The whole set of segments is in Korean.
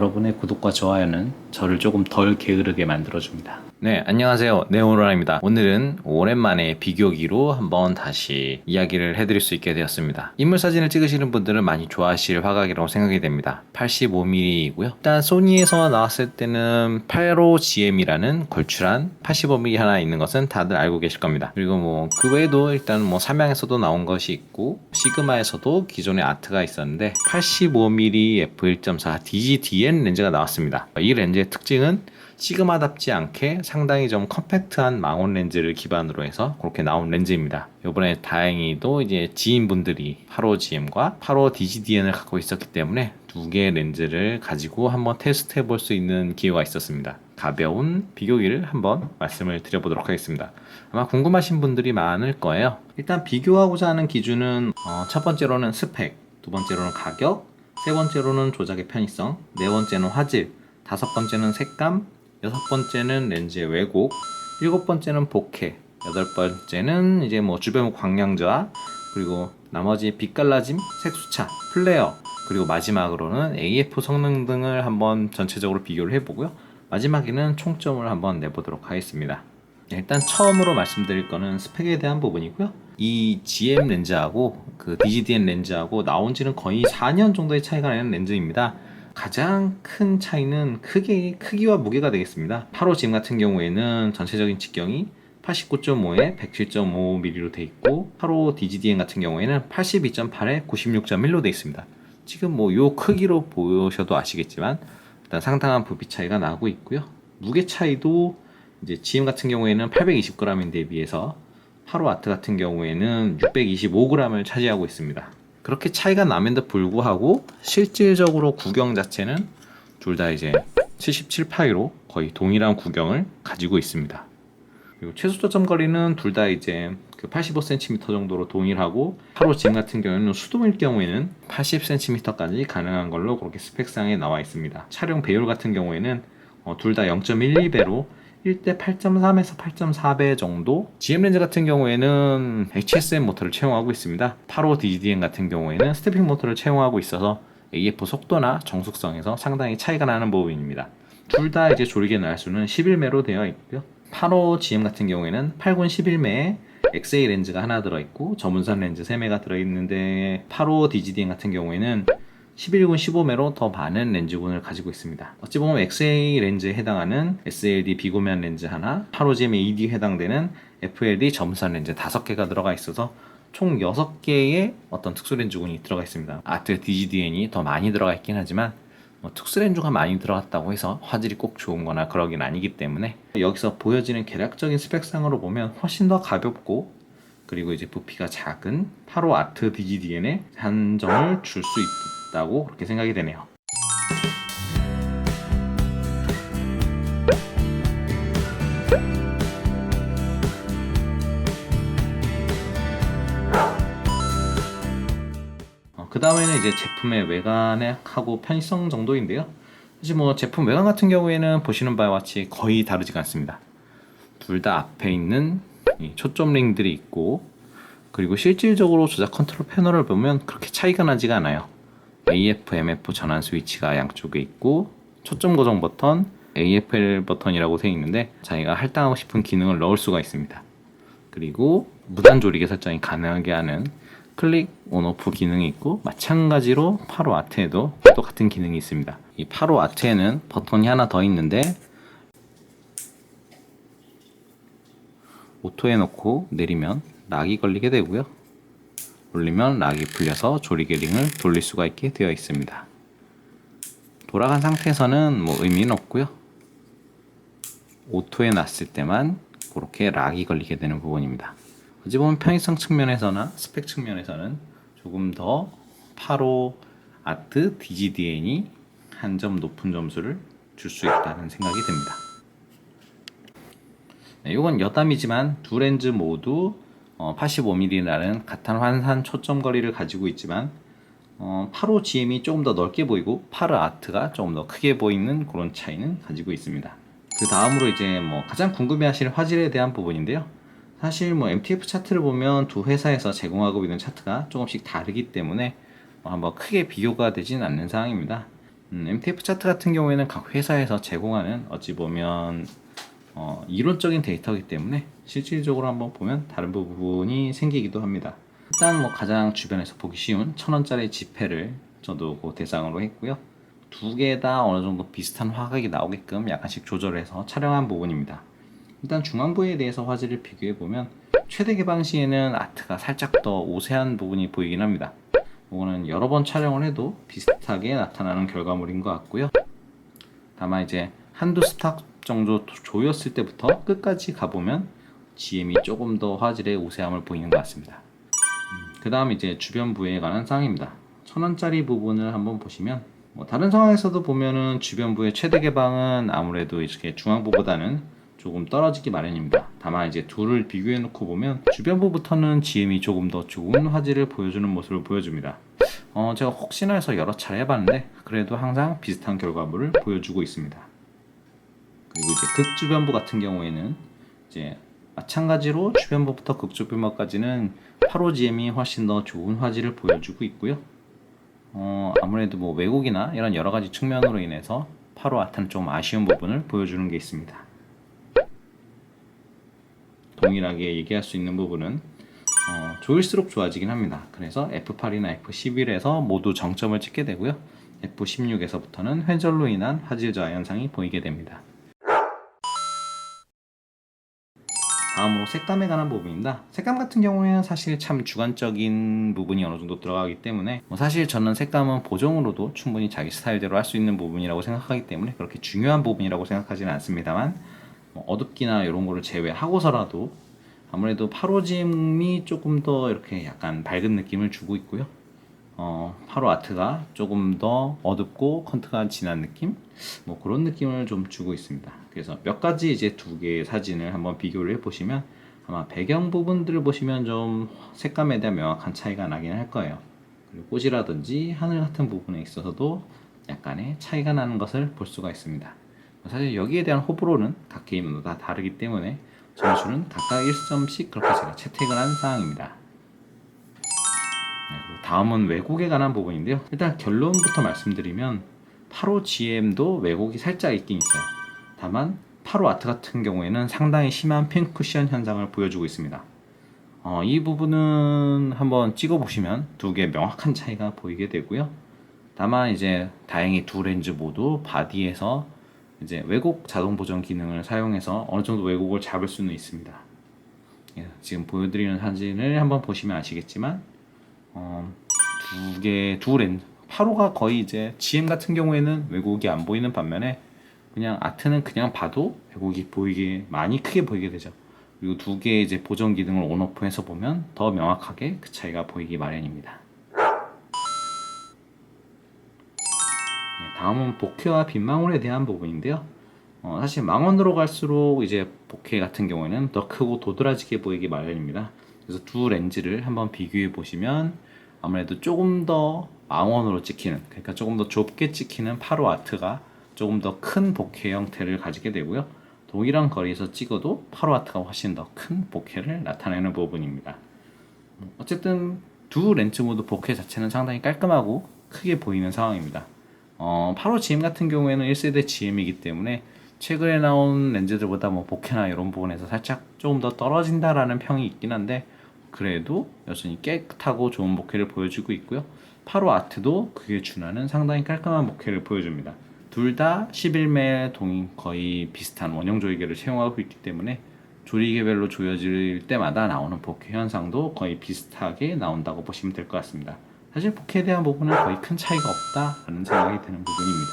여러분의 구독과 좋아요는 저를 조금 덜 게으르게 만들어줍니다. 네, 안녕하세요. 네오로라입니다. 오늘은 오랜만에 비교기로 한번 다시 이야기를 해드릴 수 있게 되었습니다. 인물 사진을 찍으시는 분들은 많이 좋아하실 화각이라고 생각이 됩니다. 85mm이고요. 일단 소니에서 나왔을 때는 85GM이라는 걸출한 85mm 하나 있는 것은 다들 알고 계실 겁니다. 그리고 뭐 그 외에도 일단 뭐 삼양에서도 나온 것이 있고 시그마에서도 기존의 아트가 있었는데 85mm f1.4 DGDN 렌즈가 나왔습니다. 이 렌즈의 특징은 시그마답지 않게 상당히 좀 컴팩트한 망원 렌즈를 기반으로 해서 그렇게 나온 렌즈입니다. 이번에 다행히도 이제 지인분들이 85GM과 85DGDN을 갖고 있었기 때문에 두 개의 렌즈를 가지고 한번 테스트 해볼 수 있는 기회가 있었습니다. 가벼운 비교기를 한번 말씀을 드려보도록 하겠습니다. 아마 궁금하신 분들이 많을 거예요. 일단 비교하고자 하는 기준은 첫 번째로는 스펙, 두 번째로는 가격, 세 번째로는 조작의 편의성, 네 번째는 화질, 다섯 번째는 색감, 여섯 번째는 렌즈의 왜곡, 일곱 번째는 복회, 여덟 번째는 이제 뭐 주변 광량저하, 그리고 나머지 빛 갈라짐, 색수차, 플레어, 그리고 마지막으로는 AF 성능 등을 한번 전체적으로 비교를 해보고요. 마지막에는 총점을 한번 내보도록 하겠습니다. 일단 처음으로 말씀드릴 거는 스펙에 대한 부분이고요. 이 GM 렌즈하고 그 DGDN 렌즈하고 나온 지는 거의 4년 정도의 차이가 나는 렌즈입니다. 가장 큰 차이는 크기와 무게가 되겠습니다. 85GM 같은 경우에는 전체적인 직경이 89.5에 107.5mm로 되어 있고 85DGDN 같은 경우에는 82.8에 96.1로 되어 있습니다. 지금 뭐 요 크기로 보셔도 아시겠지만 일단 상당한 부피 차이가 나고 있고요. 무게 차이도 이제 GM 같은 경우에는 820g인데 비해서 85아트 같은 경우에는 625g을 차지하고 있습니다. 그렇게 차이가 남에도 불구하고 실질적으로 구경 자체는 둘 다 이제 77, 82로 거의 동일한 구경을 가지고 있습니다. 그리고 최소 저점 거리는 둘 다 이제 그 85cm 정도로 동일하고 85GM 같은 경우에는 수동일 경우에는 80cm까지 가능한 걸로 그렇게 스펙상에 나와 있습니다. 촬영 배율 같은 경우에는 둘 다 0.12배로 1대 8.3에서 8.4배 정도. GM 렌즈 같은 경우에는 HSM 모터를 채용하고 있습니다. 85DGDN 같은 경우에는 스태핑 모터를 채용하고 있어서 AF 속도나 정숙성에서 상당히 차이가 나는 부분입니다. 둘 다 이제 조리개 날수는 11매로 되어 있고요. 85GM 같은 경우에는 8군 11매에 XA 렌즈가 하나 들어있고 저문선 렌즈 3매가 들어있는데 85DGDN 같은 경우에는 11군 15매로 더 많은 렌즈군을 가지고 있습니다. 어찌 보면 XA 렌즈에 해당하는 SLD 비고면 렌즈 하나, 85GM AD에 해당되는 FLD 점선 렌즈 5개가 들어가 있어서 총 6개의 어떤 특수 렌즈군이 들어가 있습니다. 아트 DGDN이 더 많이 들어가 있긴 하지만 특수 렌즈가 많이 들어갔다고 해서 화질이 꼭 좋은 거나 그러긴 아니기 때문에 여기서 보여지는 개략적인 스펙상으로 보면 훨씬 더 가볍고 그리고 이제 부피가 작은 85 아트 DGDN에 한정을 줄 수 있다고 그렇게 생각이 되네요. 그 다음에는 이제 제품의 외관하고 편의성 정도인데요. 사실 뭐 제품 외관 같은 경우에는 보시는 바와 같이 거의 다르지가 않습니다. 둘 다 앞에 있는 이 초점 링들이 있고 그리고 실질적으로 조작 컨트롤 패널을 보면 그렇게 차이가 나지가 않아요. AF, MF 전환 스위치가 양쪽에 있고 초점 고정 버튼, AFL 버튼이라고 되어 있는데 자기가 할당하고 싶은 기능을 넣을 수가 있습니다. 그리고 무단 조리개 설정이 가능하게 하는 클릭 온오프 기능이 있고 마찬가지로 85 아트에도 똑같은 기능이 있습니다. 이 85 아트에는 버튼이 하나 더 있는데 오토에 놓고 내리면 락이 걸리게 되고요. 올리면 락이 풀려서 조리개 링을 돌릴 수가 있게 되어 있습니다. 돌아간 상태에서는 뭐 의미는 없고요. 오토에 놨을 때만 그렇게 락이 걸리게 되는 부분입니다. 어찌 보면 편의성 측면에서나 스펙 측면에서는 조금 더 85 아트 DGDN이 한 점 높은 점수를 줄 수 있다는 생각이 듭니다. 네, 이건 여담이지만 두 렌즈 모두 85mm라는 같은 환산 초점 거리를 가지고 있지만 85GM이 조금 더 넓게 보이고 85아트가 조금 더 크게 보이는 그런 차이는 가지고 있습니다. 그 다음으로 이제 뭐 가장 궁금해하실 화질에 대한 부분인데요. 사실 뭐 MTF 차트를 보면 두 회사에서 제공하고 있는 차트가 조금씩 다르기 때문에 한번 크게 비교가 되진 않는 상황입니다. MTF 차트 같은 경우에는 각 회사에서 제공하는 어찌 보면 이론적인 데이터이기 때문에 실질적으로 한번 보면 다른 부분이 생기기도 합니다. 일단 뭐 가장 주변에서 보기 쉬운 1,000원짜리 지폐를 저도 그 대상으로 했고요. 두 개 다 어느 정도 비슷한 화각이 나오게끔 약간씩 조절해서 촬영한 부분입니다. 일단 중앙부에 대해서 화질을 비교해 보면 최대 개방 시에는 아트가 살짝 더 우세한 부분이 보이긴 합니다. 이거는 여러 번 촬영을 해도 비슷하게 나타나는 결과물인 것 같고요. 다만 이제 한두 스탑 정도 조였을 때부터 끝까지 가보면 GM이 조금 더 화질의 우세함을 보이는 것 같습니다. 그 다음 이제 주변부에 관한 사항입니다. 1,000원짜리 부분을 한번 보시면 뭐 다른 상황에서도 보면은 주변부의 최대 개방은 아무래도 이렇게 중앙부보다는 조금 떨어지기 마련입니다. 다만 이제 둘을 비교해 놓고 보면 주변부부터는 GM이 조금 더 좋은 화질을 보여주는 모습을 보여줍니다. 제가 혹시나 해서 여러 차례 해봤는데 그래도 항상 비슷한 결과물을 보여주고 있습니다. 그리고 이제 극주변부 같은 경우에는 이제 마찬가지로 주변부부터 극주변부까지는 8호GM이 훨씬 더 좋은 화질을 보여주고 있고요. 아무래도 뭐 왜곡이나 이런 여러 가지 측면으로 인해서 8호 아트는 좀 아쉬운 부분을 보여주는 게 있습니다. 동일하게 얘기할 수 있는 부분은 조일수록 좋아지긴 합니다. 그래서 F8이나 F11에서 모두 정점을 찍게 되고요. F16에서부터는 회절로 인한 화질 저하 현상이 보이게 됩니다. 다음으로 색감에 관한 부분입니다. 색감 같은 경우에는 사실 참 주관적인 부분이 어느 정도 들어가기 때문에 사실 저는 색감은 보정으로도 충분히 자기 스타일대로 할 수 있는 부분이라고 생각하기 때문에 그렇게 중요한 부분이라고 생각하지는 않습니다만 어둡기나 이런 거를 제외하고서라도 아무래도 8호짐이 조금 더 이렇게 약간 밝은 느낌을 주고 있고요. 8호 아트가 조금 더 어둡고 컨트가 진한 느낌? 뭐 그런 느낌을 좀 주고 있습니다. 그래서 몇 가지 이제 두 개의 사진을 한번 비교를 해보시면 아마 배경 부분들을 보시면 좀 색감에 대한 명확한 차이가 나긴 할 거예요. 그리고 꽃이라든지 하늘 같은 부분에 있어서도 약간의 차이가 나는 것을 볼 수가 있습니다. 사실 여기에 대한 호불호는 각 게임마다 다 다르기 때문에 점수는 각각 1점씩 그렇게 제가 채택을 한 사항입니다. 다음은 왜곡에 관한 부분인데요. 일단 결론부터 말씀드리면 8호 GM도 왜곡이 살짝 있긴 있어요. 다만 8호 아트 같은 경우에는 상당히 심한 핀 쿠션 현상을 보여주고 있습니다. 이 부분은 한번 찍어보시면 두 개 명확한 차이가 보이게 되고요. 다만 이제 다행히 두 렌즈 모두 바디에서 이제 왜곡 자동 보정 기능을 사용해서 어느 정도 왜곡을 잡을 수는 있습니다. 지금 보여드리는 사진을 한번 보시면 아시겠지만 두 렌즈 8호가 거의 이제 GM 같은 경우에는 왜곡이 안 보이는 반면에 그냥 아트는 그냥 봐도 왜곡이 보이게 많이 크게 보이게 되죠. 그리고 두 개의 이제 보정 기능을 온오프해서 보면 더 명확하게 그 차이가 보이기 마련입니다. 다음은 보케와 빗망울에 대한 부분인데요. 사실 망원으로 갈수록 이제 보케 같은 경우에는 더 크고 도드라지게 보이기 마련입니다. 그래서 두 렌즈를 한번 비교해 보시면 아무래도 조금 더 망원으로 찍히는, 그러니까 조금 더 좁게 찍히는 8호 아트가 조금 더 큰 보케 형태를 가지게 되고요. 동일한 거리에서 찍어도 8호 아트가 훨씬 더 큰 보케를 나타내는 부분입니다. 어쨌든 두 렌즈 모두 보케 자체는 상당히 깔끔하고 크게 보이는 상황입니다. 8호 GM 같은 경우에는 1세대 GM이기 때문에 최근에 나온 렌즈들보다 뭐 보케나 이런 부분에서 살짝 조금 더 떨어진다라는 평이 있긴 한데 그래도 여전히 깨끗하고 좋은 보케를 보여주고 있고요. 8호 아트도 그에 준하는 상당히 깔끔한 보케를 보여줍니다. 둘 다 11매 동인 거의 비슷한 원형 조이개를 사용하고 있기 때문에 조리개별로 조여질 때마다 나오는 보케 현상도 거의 비슷하게 나온다고 보시면 될 것 같습니다. 사실 보케에 대한 부분은 거의 큰 차이가 없다라는 생각이 드는 부분입니다.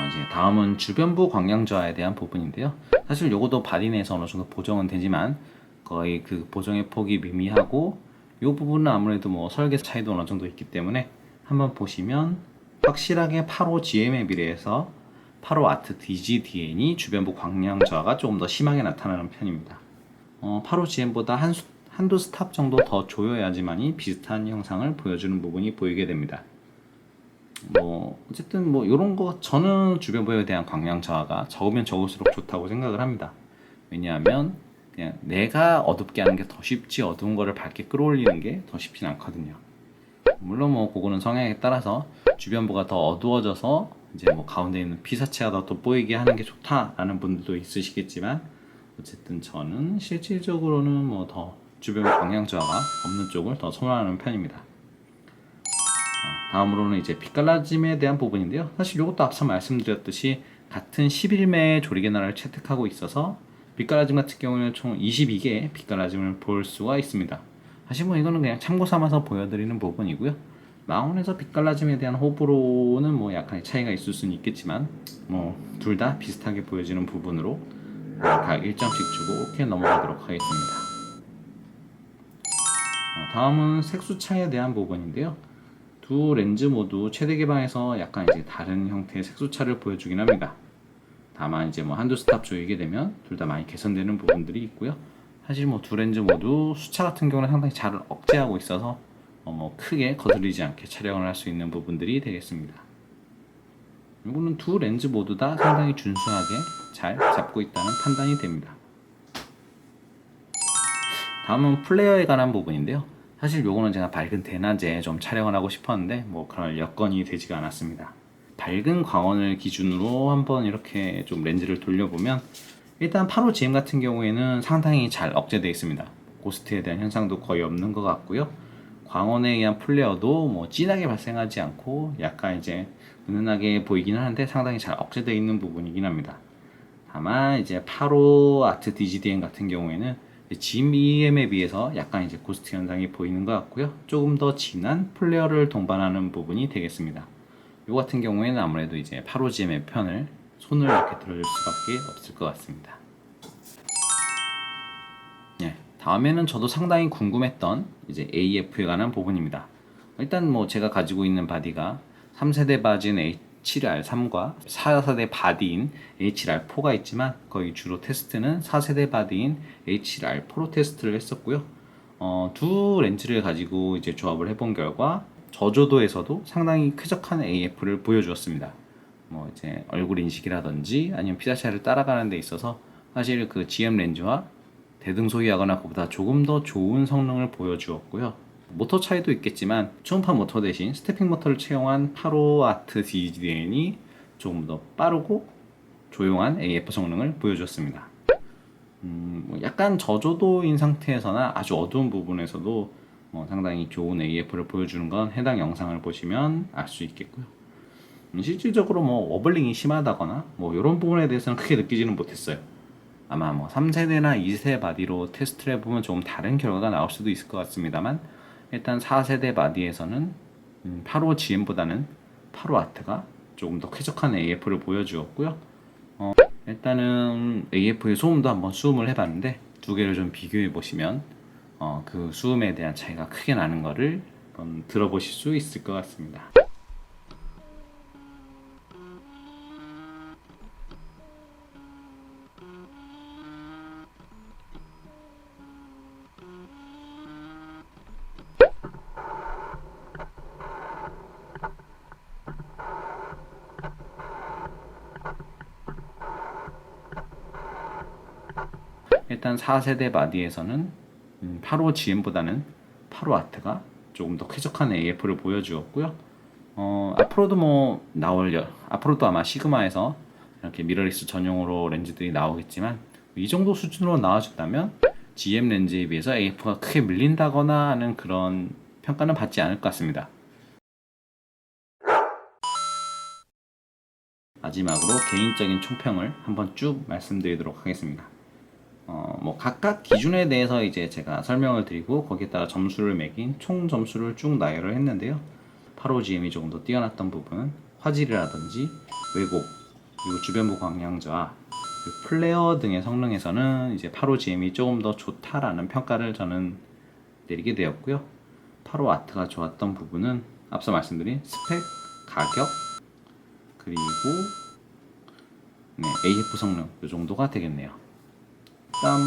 이제 다음은 주변부 광량 저하에 대한 부분인데요. 사실 요것도 바디 내에서 어느 정도 보정은 되지만 거의 그 보정의 폭이 미미하고 이 부분은 아무래도 뭐 설계 차이도 어느 정도 있기 때문에 한번 보시면 확실하게 8호 GM에 비례해서 8호 아트 DGDN이 주변부 광량 저하가 조금 더 심하게 나타나는 편입니다. 8호 GM보다 한두 스탑 정도 더 조여야지만이 비슷한 형상을 보여주는 부분이 보이게 됩니다. 어쨌든 이런 거 저는 주변부에 대한 광량 저하가 적으면 적을수록 좋다고 생각을 합니다. 왜냐하면 그냥 내가 어둡게 하는 게 더 쉽지 어두운 거를 밝게 끌어올리는 게 더 쉽진 않거든요. 물론 뭐 그거는 성향에 따라서 주변부가 더 어두워져서 이제 뭐 가운데 있는 피사체가 더 돋보이게 하는 게 좋다라는 분들도 있으시겠지만, 어쨌든 저는 실질적으로는 뭐 더 주변 방향 저하가 없는 쪽을 더 선호하는 편입니다. 다음으로는 이제 빛갈라짐에 대한 부분인데요. 사실 이것도 앞서 말씀드렸듯이 같은 11매의 조리개나를 채택하고 있어서 빛갈라짐 같은 경우는 총 22개의 빛갈라짐을 볼 수가 있습니다. 사실 뭐 이거는 그냥 참고 삼아서 보여드리는 부분이고요. 망원에서 빛갈라짐에 대한 호불호는 뭐 약간의 차이가 있을 수는 있겠지만, 뭐 둘 다 비슷하게 보여지는 부분으로 각 1점씩 주고 이렇게 넘어가도록 하겠습니다. 다음은 색수 차이에 대한 부분인데요. 두 렌즈 모두 최대 개방에서 약간 이제 다른 형태의 색소차를 보여주긴 합니다. 다만 이제 뭐 한두 스탑 조이게 되면 둘 다 많이 개선되는 부분들이 있고요. 사실 뭐 두 렌즈 모두 수차 같은 경우는 상당히 잘 억제하고 있어서 뭐 크게 거슬리지 않게 촬영을 할 수 있는 부분들이 되겠습니다. 이거는 두 렌즈 모두 다 상당히 준수하게 잘 잡고 있다는 판단이 됩니다. 다음은 플레이어에 관한 부분인데요. 사실 요거는 제가 밝은 대낮에 좀 촬영을 하고 싶었는데 뭐 그럴 여건이 되지가 않았습니다. 밝은 광원을 기준으로 한번 이렇게 좀 렌즈를 돌려보면, 일단 8호 GM 같은 경우에는 상당히 잘 억제되어 있습니다. 고스트에 대한 현상도 거의 없는 것 같고요. 광원에 의한 플레어도 뭐 진하게 발생하지 않고 약간 이제 은은하게 보이긴 하는데 상당히 잘 억제되어 있는 부분이긴 합니다. 다만 이제 8호 아트 DGDM 같은 경우에는 GM에 비해서 약간 이제 고스트 현상이 보이는 것 같고요. 조금 더 진한 플레어를 동반하는 부분이 되겠습니다. 이 같은 경우에는 아무래도 이제 8호GM의 편을 손을 이렇게 들어줄 수밖에 없을 것 같습니다. 네, 다음에는 저도 상당히 궁금했던 이제 AF에 관한 부분입니다. 일단 뭐 제가 가지고 있는 바디가 3세대 바지인 H7R3과 4세대 바디인 H7R4가 있지만, 거의 주로 테스트는 4세대 바디인 H7R4로 테스트를 했었고요. 두 렌즈를 가지고 이제 조합을 해본 결과 저조도에서도 상당히 쾌적한 AF를 보여주었습니다. 뭐 이제 얼굴 인식이라든지 아니면 피사체를 따라가는 데 있어서 사실 그 GM 렌즈와 대등소이하거나 그보다 조금 더 좋은 성능을 보여주었고요. 모터 차이도 있겠지만 초음파 모터 대신 스태핑 모터를 채용한 8호 아트 DGDN이 조금 더 빠르고 조용한 AF 성능을 보여줬습니다. 뭐 약간 저조도인 상태에서나 아주 어두운 부분에서도 상당히 좋은 AF를 보여주는 건 해당 영상을 보시면 알 수 있겠고요. 실질적으로 뭐 워블링이 심하다거나 뭐 이런 부분에 대해서는 크게 느끼지는 못했어요. 아마 뭐 3세대나 2세대 바디로 테스트를 해보면 조금 다른 결과가 나올 수도 있을 것 같습니다만, 일단 4세대 바디에서는 8호 GM보다는 8호 아트가 조금 더 쾌적한 AF를 보여주었고요. 일단은 AF의 소음도 한번 수음을 해봤는데 두 개를 좀 비교해 보시면 그 수음에 대한 차이가 크게 나는 거를 들어보실 수 있을 것 같습니다. 일단 4세대 바디에서는 8호 GM보다는 8호 아트가 조금 더 쾌적한 AF를 보여주었고요. 앞으로도 뭐 앞으로도 아마 시그마에서 이렇게 미러리스 전용으로 렌즈들이 나오겠지만, 이 정도 수준으로 나와줬다면 GM 렌즈에 비해서 AF가 크게 밀린다거나 하는 그런 평가는 받지 않을 것 같습니다. 마지막으로 개인적인 총평을 한번 쭉 말씀드리도록 하겠습니다. 뭐 각각 기준에 대해서 이제 제가 설명을 드리고 거기에 따라 점수를 매긴 총 점수를 쭉 나열을 했는데요. 8호GM이 조금 더 뛰어났던 부분은 화질이라든지 왜곡, 그리고 주변부 광량 저하, 플레어 등의 성능에서는 이제 8호GM이 조금 더 좋다라는 평가를 저는 내리게 되었고요. 8호 아트가 좋았던 부분은 앞서 말씀드린 스펙, 가격, 그리고 AF 성능 이 정도가 되겠네요. 다음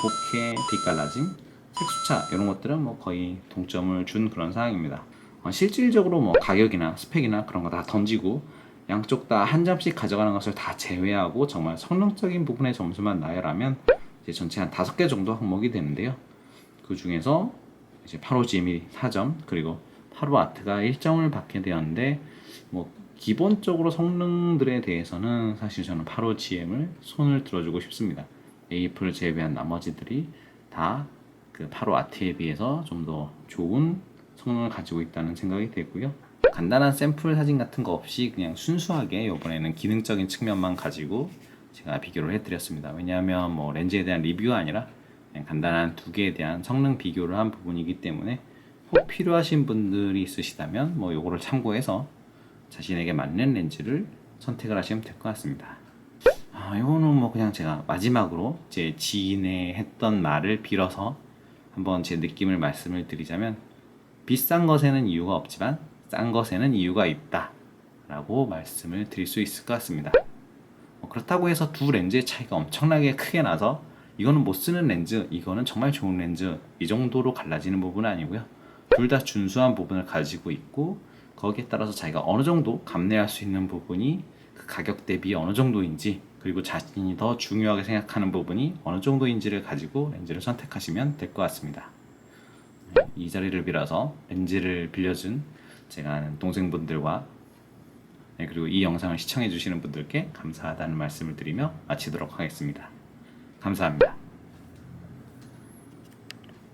보케, 빛갈라짐, 색수차 이런 것들은 뭐 거의 동점을 준 그런 상황입니다. 실질적으로 뭐 가격이나 스펙이나 그런 거 다 던지고 양쪽 다 한 점씩 가져가는 것을 다 제외하고 정말 성능적인 부분의 점수만 나열하면 이제 전체 한 5개 정도 항목이 되는데요. 그 중에서 이제 8호GM이 4점, 그리고 파로 아트가 일정을 받게 되었는데 뭐 기본적으로 성능들에 대해서는 사실 저는 파로 GM을 손을 들어주고 싶습니다. 에이프를 제외한 나머지들이 다 그 파로 아트에 비해서 좀 더 좋은 성능을 가지고 있다는 생각이 되고요. 간단한 샘플 사진 같은 거 없이 그냥 순수하게 이번에는 기능적인 측면만 가지고 제가 비교를 해드렸습니다. 왜냐하면 뭐 렌즈에 대한 리뷰가 아니라 그냥 간단한 두 개에 대한 성능 비교를 한 부분이기 때문에 혹 필요하신 분들이 있으시다면 뭐 요거를 참고해서 자신에게 맞는 렌즈를 선택을 하시면 될 것 같습니다. 이거는 뭐 그냥 제가 마지막으로 제 지인의 했던 말을 빌어서 한번 제 느낌을 말씀을 드리자면, 비싼 것에는 이유가 없지만 싼 것에는 이유가 있다 라고 말씀을 드릴 수 있을 것 같습니다. 그렇다고 해서 두 렌즈의 차이가 엄청나게 크게 나서 이거는 못 쓰는 렌즈, 이거는 정말 좋은 렌즈, 이 정도로 갈라지는 부분은 아니고요. 둘 다 준수한 부분을 가지고 있고, 거기에 따라서 자기가 어느 정도 감내할 수 있는 부분이 그 가격 대비 어느 정도인지, 그리고 자신이 더 중요하게 생각하는 부분이 어느 정도인지를 가지고 렌즈를 선택하시면 될 것 같습니다. 이 자리를 빌어서 렌즈를 빌려준 제가 아는 동생분들과 그리고 이 영상을 시청해 주시는 분들께 감사하다는 말씀을 드리며 마치도록 하겠습니다. 감사합니다.